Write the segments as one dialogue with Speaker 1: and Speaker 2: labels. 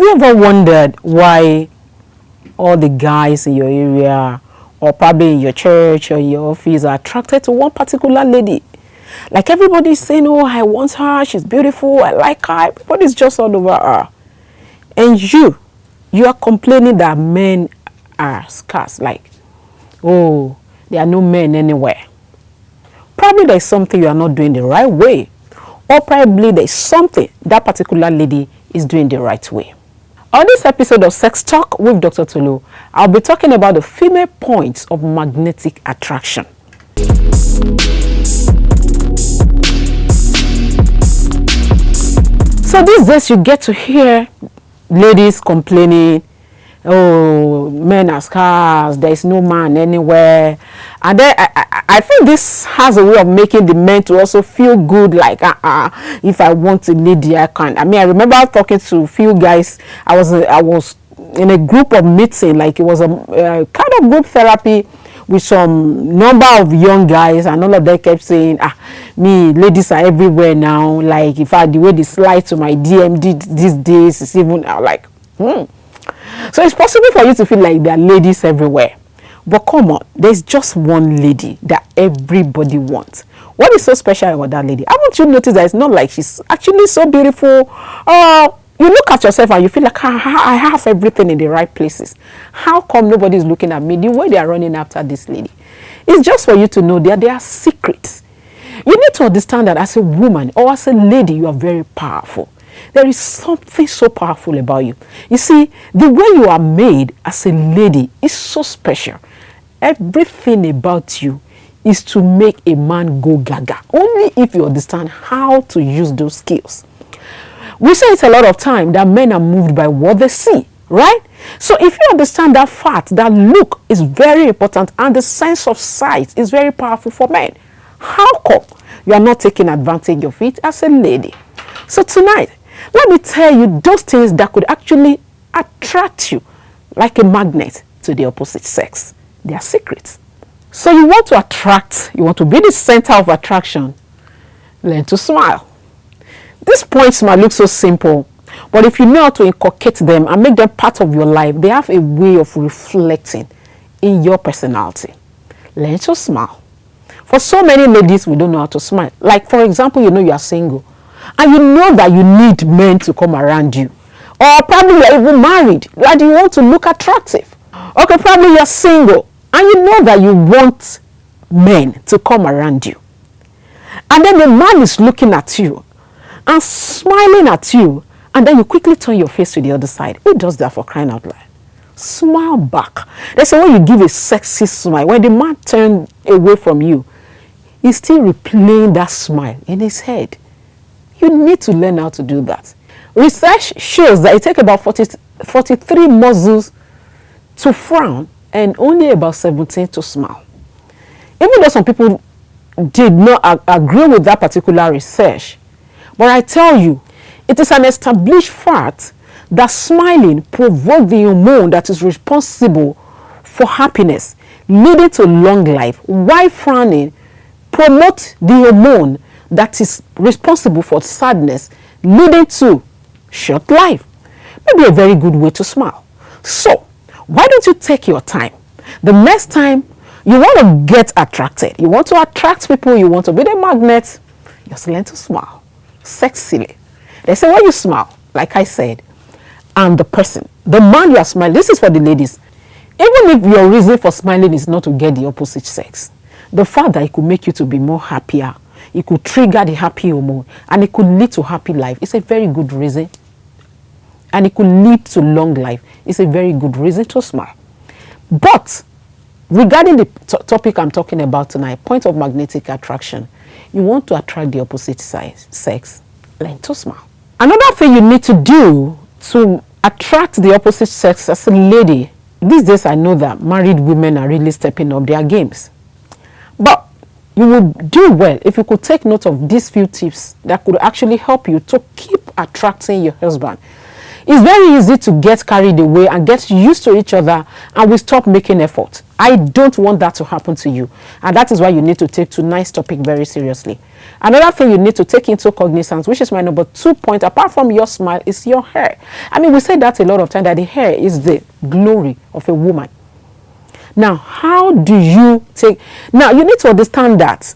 Speaker 1: you ever wondered why all the guys in your area or probably in your church or your office are attracted to one particular lady? Like everybody's saying, oh, I want her, she's beautiful, I like her, everybody's just all over her. And you are complaining that men are scarce, like, oh, there are no men anywhere. Probably there's something you are not doing the right way, or probably there's something that particular lady is doing the right way. On this episode of Sex Talk with Dr. Tolu, I'll be talking about the female points of magnetic attraction. So these days you get to hear ladies complaining, oh, men are scarce, there is no man anywhere. And then I think this has a way of making the men to also feel good, like, if I want a lady, I can. I mean, I remember talking to a few guys. I was in a group of meeting, like it was a kind of group therapy with some number of young guys, and all of them kept saying, me, ladies are everywhere now. Like, in fact, the way they slide to my DM these days is even like, So it's possible for you to feel like there are ladies everywhere. But come on, there's just one lady that everybody wants. What is so special about that lady? Haven't you noticed that it's not like she's actually so beautiful? You look at yourself and you feel like, I have everything in the right places. How come nobody is looking at me the way they are running after this lady? It's just for you to know that there are secrets. You need to understand that as a woman or as a lady, you are very powerful. There is something so powerful about you. You see, the way you are made as a lady is so special. Everything about you is to make a man go gaga. Only if you understand how to use those skills. We say it a lot of time that men are moved by what they see, right? So if you understand that fact, that look is very important and the sense of sight is very powerful for men, how come you are not taking advantage of it as a lady? So tonight, let me tell you those things that could actually attract you like a magnet to the opposite sex. They are secrets. So you want to attract, you want to be the center of attraction, learn to smile. These points might look so simple, but if you know how to inculcate them and make them part of your life, they have a way of reflecting in your personality. Learn to smile. For so many ladies, we don't know how to smile. Like, for example, you know you are single, and you know that you need men to come around you. Or probably you're even married, that you want to look attractive. Okay, probably you're single, and you know that you want men to come around you. And then the man is looking at you and smiling at you, and then you quickly turn your face to the other side. Who does that, for crying out loud? Smile back. That's why you give a sexy smile. When the man turns away from you, he's still replaying that smile in his head. You need to learn how to do that. Research shows that it takes about 43 muscles to frown and only about 17 to smile. Even though some people did not agree with that particular research, but I tell you, it is an established fact that smiling provokes the hormone that is responsible for happiness, leading to long life, while frowning promotes the hormone that is responsible for sadness, leading to short life. Maybe a very good way to smile. So, why don't you take your time? The next time you want to get attracted, you want to attract people, you want to be the magnet, just learn to smile. Sexily. They say when you smile, like I said, and the person, the man you are smiling, this is for the ladies. Even if your reason for smiling is not to get the opposite sex, the fact that it could make you to be more happier, it could trigger the happy hormone, and it could lead to happy life. It's a very good reason. And it could lead to long life. It's a very good reason to smile. But regarding the topic I'm talking about tonight, point of magnetic attraction, you want to attract the opposite sex, learn to smile. Another thing you need to do to attract the opposite sex as a lady, these days I know that married women are really stepping up their games. But you would do well if you could take note of these few tips that could actually help you to keep attracting your husband. It's very easy to get carried away and get used to each other, and we stop making effort. I don't want that to happen to you. And that is why you need to take tonight's topic very seriously. Another thing you need to take into cognizance, which is my number 2 point, apart from your smile, is your hair. I mean, we say that a lot of time, that the hair is the glory of a woman. Now, how do you take... Now, you need to understand that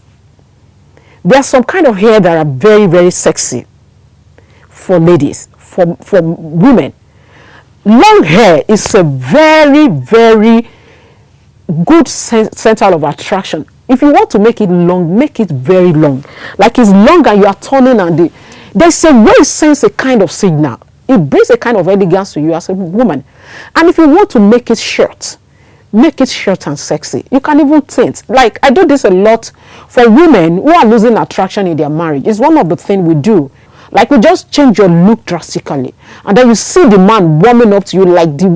Speaker 1: there's some kind of hair that are very, very sexy for ladies, for women. Long hair is a very, very good center of attraction. If you want to make it long, make it very long. Like it's long and you are turning, and there's a way it sends a kind of signal. It brings a kind of elegance to you as a woman. And if you want to make it short, make it short and sexy. You can even tint. Like, I do this a lot for women who are losing attraction in their marriage. It's one of the things we do. Like, we just change your look drastically, and then you see the man warming up to you like the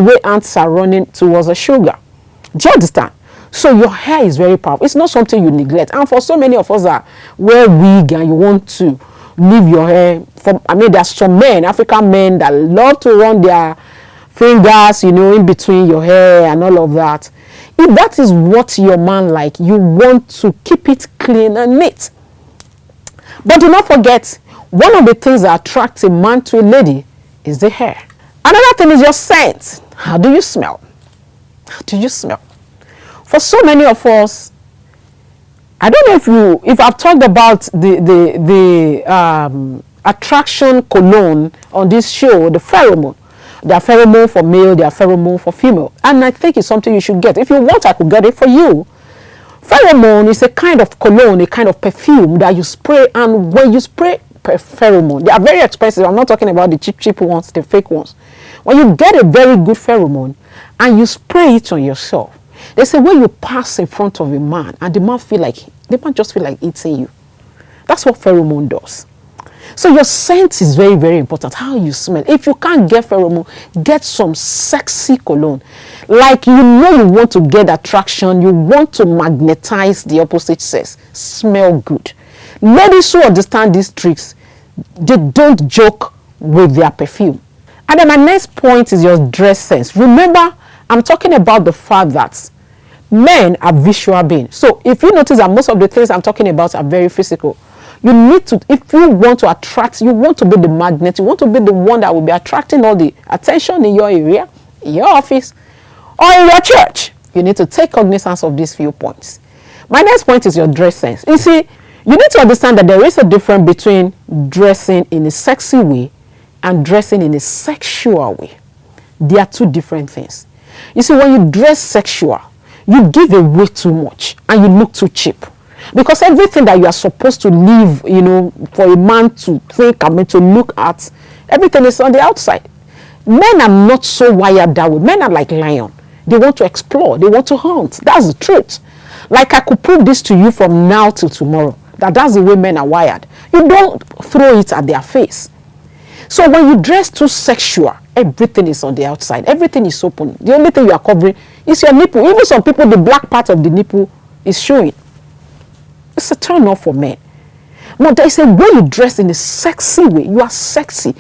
Speaker 1: way ants are running towards a sugar. Do you understand? So your hair is very powerful. It's not something you neglect. And for so many of us that wear wig and you want to leave your hair, there's some men, African men, that love to run their fingers, in between your hair and all of that. If that is what your man like, you want to keep it clean and neat. But do not forget, one of the things that attracts a man to a lady is the hair. Another thing is your scent. How do you smell? How do you smell? For so many of us, I don't know if I've talked about the attraction cologne on this show, the pheromone. There are pheromone for male, there are pheromone for female. And I think it's something you should get. If you want, I could get it for you. Pheromone is a kind of cologne, a kind of perfume that you spray, and when you spray pheromone, they are very expensive. I'm not talking about the cheap ones, the fake ones. When you get a very good pheromone and you spray it on yourself, they say when you pass in front of a man and the man just feel like eating you. That's what pheromone does. So your scent is very, very important. How you smell. If you can't get pheromone, get some sexy cologne. Like you want to get attraction, you want to magnetize the opposite sex. Smell good. Ladies who understand these tricks, they don't joke with their perfume. And then my next point is your dress sense. Remember, I'm talking about the fact that men are visual beings. So if you notice that most of the things I'm talking about are very physical, you need to, if you want to attract, you want to be the magnet, you want to be the one that will be attracting all the attention in your area, in your office, or in your church. You need to take cognizance of these few points. My next point is your dress sense. You see, you need to understand that there is a difference between dressing in a sexy way and dressing in a sexual way. They are two different things. You see, when you dress sexual, you give away too much and you look too cheap. Because everything that you are supposed to leave, for a man to think, to look at, everything is on the outside. Men are not so wired that way. Men are like lion. They want to explore. They want to hunt. That's the truth. Like I could prove this to you from now till tomorrow. That's the way men are wired. You don't throw it at their face. So when you dress too sexual, everything is on the outside. Everything is open. The only thing you are covering is your nipple. Even some people, the black part of the nipple is showing. It's a turn off for men. But there is a way you dress in a sexy way. You are sexy.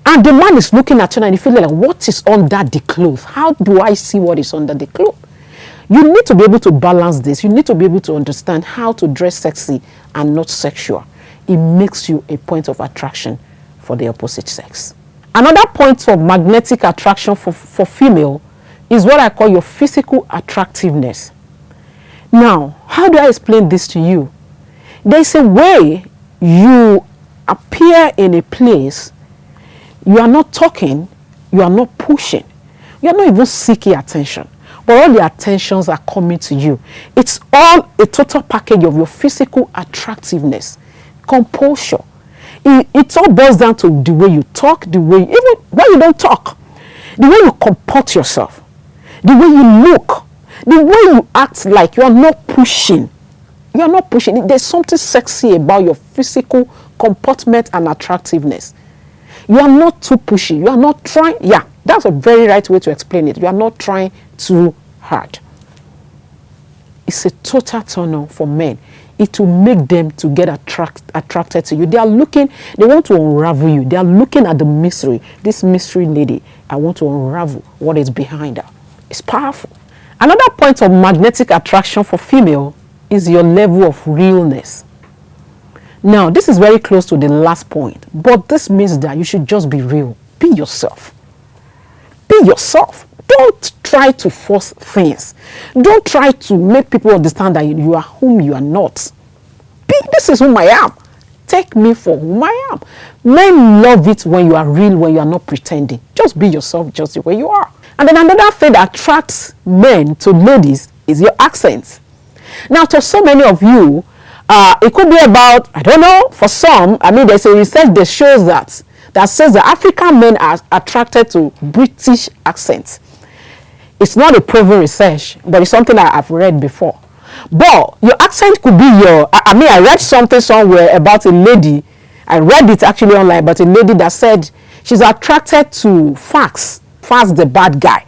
Speaker 1: And the man is looking at you and you feel like, what is under the clothes? How do I see what is under the clothes? You need to be able to balance this. You need to be able to understand how to dress sexy and not sexual. It makes you a point of attraction for the opposite sex. Another point of magnetic attraction for female is what I call your physical attractiveness. Now, how do I explain this to you? There's a way you appear in a place, you are not talking, you are not pushing, you are not even seeking attention, but all the attentions are coming to you. It's all a total package of your physical attractiveness, composure. It all boils down to the way you talk, the way, even when you don't talk, the way you comport yourself, the way you look, the way you act, like you are not pushing. You are not pushing. There's something sexy about your physical comportment and attractiveness. You are not too pushy. You are not trying. Yeah, that's a very right way to explain it. You are not trying too hard. It's a total turn on for men. it will make them to get attracted to you. They want to unravel you. They are looking at the mystery. This mystery lady, I want to unravel what is behind her. It's powerful. Another point of magnetic attraction for female is your level of realness. Now, this is very close to the last point, but this means that you should just be real. Be yourself. Be yourself. Don't try to force things. Don't try to make people understand that you are whom you are not. This is whom I am. Take me for whom I am. Men love it when you are real, when you are not pretending. Just be yourself just the way you are. And then another thing that attracts men to ladies is your accent. Now, to so many of you, it could be about, I don't know, for some, I mean, there's a research that shows that says that African men are attracted to British accents. It's not a proven research, but it's something that I've read before. But your accent could be I read something somewhere about a lady. I read it actually online, but a lady that said she's attracted to Fax the bad guy,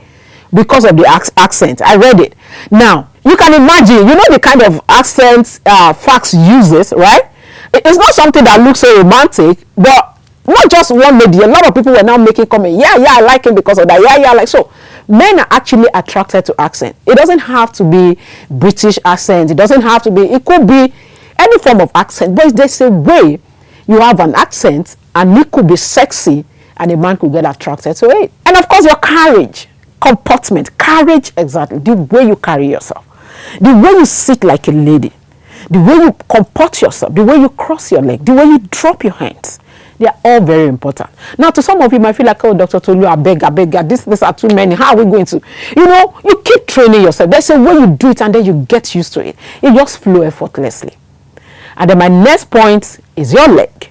Speaker 1: because of the accent. I read it. Now, you can imagine, the kind of accent Fax uses, right? It's not something that looks so romantic, but not just one lady. A lot of people were now making comments. Yeah, I like him because of that. Yeah, like so. Men are actually attracted to accent. It doesn't have to be British accent. It doesn't have to be, it could be any form of accent. But there's a way you have an accent and it could be sexy and a man could get attracted to it. And of course, your courage, comportment, courage, exactly, the way you carry yourself, the way you sit like a lady, the way you comport yourself, the way you cross your leg, the way you drop your hands. They are all very important. Now, to some of you might feel like, oh, Dr. Tolu, I beg, these are too many. How are we going to? You keep training yourself. There's a way you do it and then you get used to it. It just flows effortlessly. And then my next point is your leg.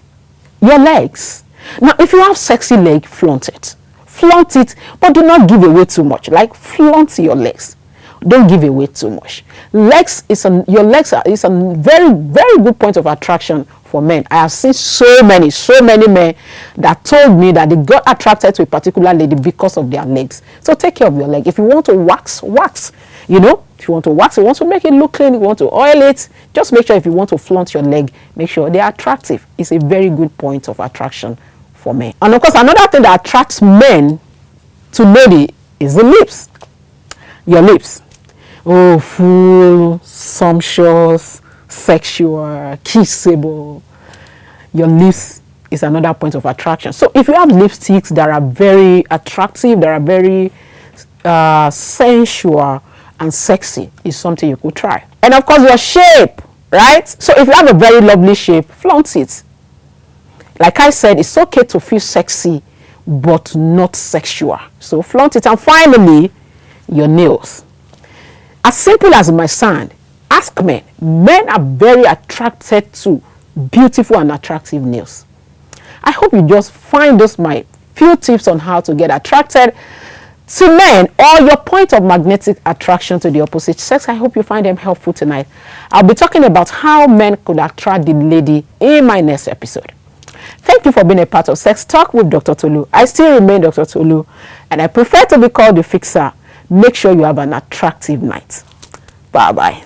Speaker 1: Your legs. Now, if you have sexy leg, flaunt it. Flaunt it, but do not give away too much. Like, flaunt your legs. Don't give away too much. Your legs is a very, very good point of attraction for men. I have seen so many men that told me that they got attracted to a particular lady because of their legs. So take care of your leg. If you want to wax. If you want to wax, you want to make it look clean, you want to oil it, just make sure if you want to flaunt your leg, make sure they're attractive. It's a very good point of attraction for men. And of course, another thing that attracts men to lady is the lips. Your lips. Oh, full, sumptuous, sexual, kissable. Your lips is another point of attraction. So if you have lipsticks that are very attractive, that are very sensual and sexy, is something you could try. And of course, your shape, right? So if you have a very lovely shape, flaunt it. Like I said, it's okay to feel sexy, but not sexual. So flaunt it. And finally, your nails. As simple as it might sound, ask men. Men are very attracted to beautiful and attractive nails. I hope you just find those my few tips on how to get attracted to men or your point of magnetic attraction to the opposite sex. I hope you find them helpful tonight. I'll be talking about how men could attract the lady in my next episode. Thank you for being a part of Sex Talk with Dr. Tolu. I still remain Dr. Tolu, and I prefer to be called the fixer. Make sure you have an attractive night. Bye-bye.